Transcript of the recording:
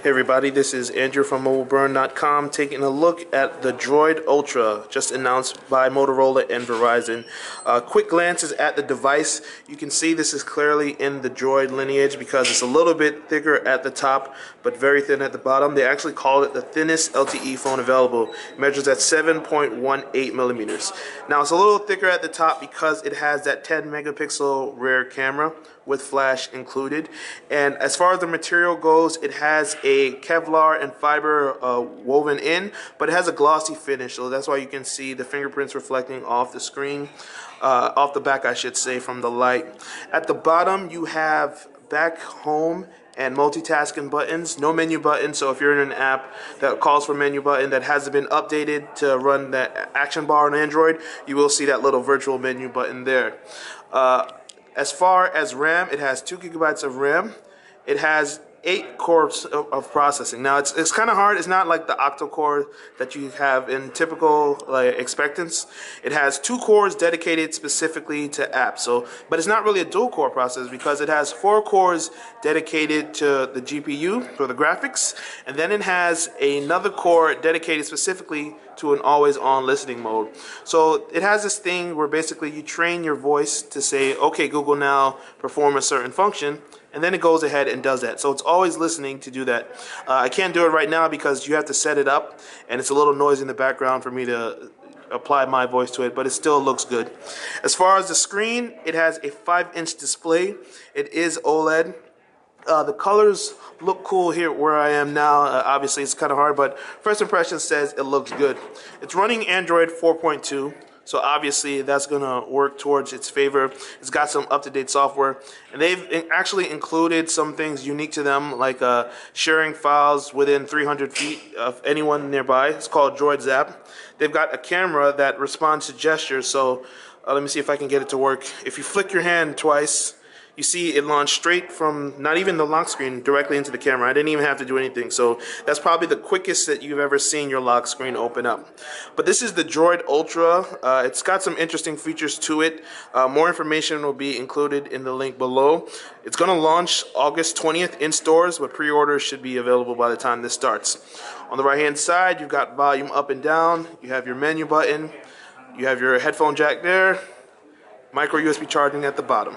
Hey everybody, this is Andrew from mobileburn.com taking a look at the DROID Ultra, just announced by Motorola and Verizon. Quick glances at the device. You can see this is clearly in the DROID lineage because it's a little bit thicker at the top, but very thin at the bottom. They actually call it the thinnest LTE phone available. It measures at 7.18 millimeters. Now it's a little thicker at the top because it has that 10 megapixel rear camera with flash included. And as far as the material goes, it has a Kevlar and fiber woven in, but it has a glossy finish, so that's why you can see the fingerprints reflecting off the screen, off the back I should say, from the light. At the bottom you have back, home, and multitasking buttons. No menu button, so if you're in an app that calls for menu button that hasn't been updated to run the action bar on Android, you will see that little virtual menu button there. As far as RAM, it has 2 gigabytes of RAM. It has 8 cores of processing. Now it's kind of hard. It's not like the octa-core that you have in typical expectants. It has 2 cores dedicated specifically to apps. But it's not really a dual core processor because it has 4 cores dedicated to the GPU for the graphics, and then it has another core dedicated specifically to an always-on listening mode. So it has this thing where basically you train your voice to say, "Okay, Google, now perform a certain function." And then it goes ahead and does that. So it's always listening to do that. I can't do it right now because you have to set it up, and it's a little noisy in the background for me to apply my voice to it, but it still looks good. As far as the screen, it has a 5-inch display. It is OLED. The colors look cool here where I am now. Obviously, it's kind of hard, but first impression says it looks good. It's running Android 4.2. So obviously that's going to work towards its favor. It's got some up-to-date software. And they've actually included some things unique to them, like sharing files within 300 feet of anyone nearby. It's called Droid Zap. They've got a camera that responds to gestures. So let me see if I can get it to work. If you flick your hand twice, you see it launched straight from not even the lock screen directly into the camera. I didn't even have to do anything. So that's probably the quickest that you've ever seen your lock screen open up. But this is the DROID Ultra. It's got some interesting features to it. More information will be included in the link below. It's going to launch August 20th in stores, but pre-orders should be available by the time this starts. On the right-hand side, you've got volume up and down. You have your menu button. You have your headphone jack there. Micro USB charging at the bottom.